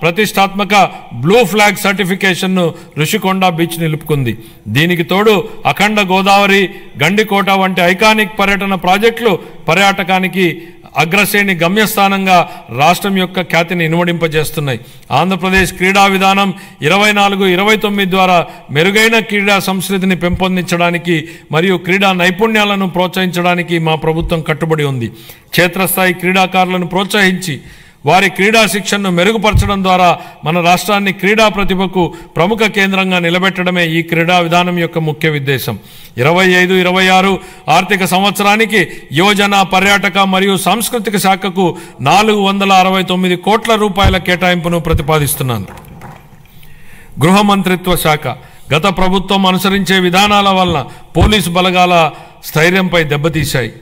ప్రతిష్టాత్మక blue flag సర్టిఫికేషన్ను Rushikonda beach నిలుపుకుంది. దీనికి తోడు అఖండ గోదావరి, గండికోట వంటి ఐకానిక్ పర్యటన ప్రాజెక్టులు పర్యాటకానికి అగ్రశ్రేణి గమ్యస్థానంగా రాష్ట్రం యొక్క ఖ్యాతిని ఇనుమడింపజేస్తున్నాయి. ఆంధ్రప్రదేశ్ క్రీడా విధానం 24-29 ద్వారా మెరుగైన క్రీడా సంస్కృతిని పెంపొందించడానికి మరియు క్రీడా నైపుణ్యాలను ప్రోత్సహించడానికి మా ప్రభుత్వం కట్టుబడి ఉంది. క్షేత్రస్థాయి క్రీడాకారులను ప్రోత్సహించి వారి క్రీడా శిక్షణను మెరుగుపరచడం ద్వారా మన రాష్ట్రాన్ని క్రీడా ప్రతిభకు ప్రముఖ కేంద్రంగా నిలబెట్టడమే ఈ క్రీడా విధానం యొక్క ముఖ్య ఉద్దేశం. 25-26 ఆర్థిక సంవత్సరానికి యువజన, పర్యాటక మరియు సాంస్కృతిక శాఖకు 469 కోట్ల రూపాయల కేటాయింపును ప్రతిపాదిస్తున్నాను. గృహ మంత్రిత్వ శాఖ గత ప్రభుత్వం అనుసరించే విధానాల వలన పోలీసు బలగాల స్థైర్యంపై దెబ్బతీశాయి,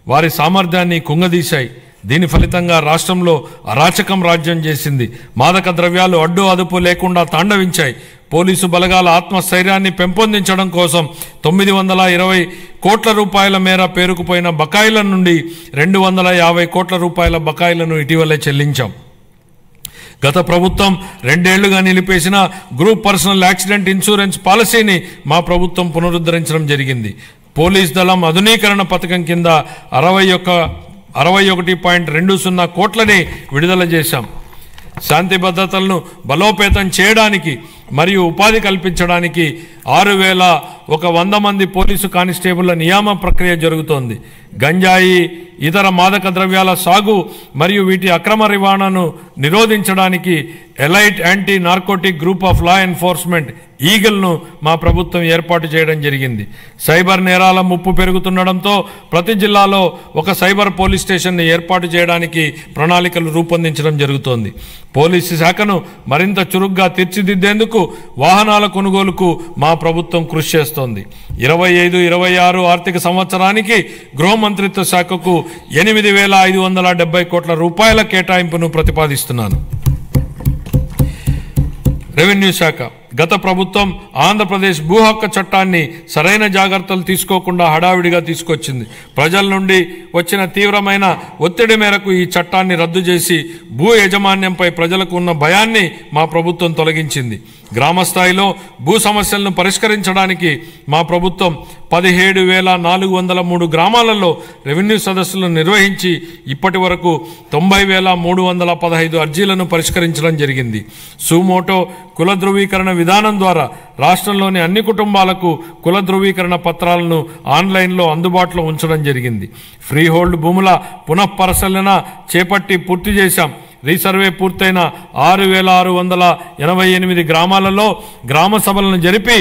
వారి సామర్థ్యాన్ని కుంగదీశాయి. దీని ఫలితంగా రాష్ట్రంలో అరాచకం రాజ్యం చేసింది. మాదక ద్రవ్యాలు అడ్డు అదుపు లేకుండా తాండవించాయి. పోలీసు బలగాల ఆత్మస్థైర్యాన్ని పెంపొందించడం కోసం 920 కోట్ల రూపాయల మేర పేరుకుపోయిన బకాయిల నుండి 250 కోట్ల రూపాయల బకాయిలను ఇటీవలే చెల్లించాం. గత ప్రభుత్వం 2 ఏళ్లుగా నిలిపేసిన గ్రూప్ పర్సనల్ యాక్సిడెంట్ ఇన్సూరెన్స్ పాలసీని మా ప్రభుత్వం పునరుద్ధరించడం జరిగింది. పోలీస్ దళం ఆధునీకరణ పథకం కింద 61.20 కోట్లని విడుదల చేశాం. శాంతి భద్రతలను బలోపేతం చేయడానికి మరియు ఉపాధి కల్పించడానికి 6,100 మంది పోలీసు కానిస్టేబుళ్ల నియామ ప్రక్రియ జరుగుతోంది. గంజాయి, ఇతర మాదక ద్రవ్యాల సాగు మరియు వీటి అక్రమ రవాణాను నిరోధించడానికి elite anti narcotic group of law enforcement ఈగల్ను మా ప్రభుత్వం ఏర్పాటు చేయడం జరిగింది. సైబర్ నేరాల ముప్పు పెరుగుతుండడంతో ప్రతి జిల్లాలో ఒక సైబర్ పోలీస్ స్టేషన్ని ఏర్పాటు చేయడానికి ప్రణాళికలు రూపొందించడం జరుగుతోంది. పోలీసు శాఖను మరింత చురుగ్గా తీర్చిదిద్దేందుకు వాహనాల కొనుగోలుకు మా ప్రభుత్వం కృషి చేస్తోంది. 25-26 ఆర్థిక సంవత్సరానికి గృహ మంత్రిత్వ శాఖకు 8,570 కోట్ల రూపాయల కేటాయింపును ప్రతిపాదిస్తున్నాను. రెవెన్యూ శాఖ గత ప్రభుత్వం ఆంధ్రప్రదేశ్ భూ హక్కు చట్టాన్ని సరైన జాగ్రత్తలు తీసుకోకుండా హడావిడిగా తీసుకొచ్చింది. ప్రజల నుండి వచ్చిన తీవ్రమైన ఒత్తిడి మేరకు ఈ చట్టాన్ని రద్దు చేసి భూ యాజమాన్యంపై ప్రజలకు ఉన్న భయాన్ని మా ప్రభుత్వం తొలగించింది. గ్రామ స్థాయిలో భూ సమస్యలను పరిష్కరించడానికి మా ప్రభుత్వం 17,403 గ్రామాలలో రెవెన్యూ సదస్సులను నిర్వహించి ఇప్పటి వరకు 90,315 అర్జీలను పరిష్కరించడం జరిగింది. సుమోటో కుల ధృవీకరణ విధానం ద్వారా రాష్ట్రంలోని అన్ని కుటుంబాలకు కుల ధృవీకరణ పత్రాలను ఆన్లైన్లో అందుబాటులో ఉంచడం జరిగింది. ఫ్రీ హోల్డ్ భూముల పునఃపరిశీలన చేపట్టి పూర్తి చేశాం. రీసర్వే పూర్తయిన 6,688 గ్రామాలలో గ్రామ సభలను జరిపి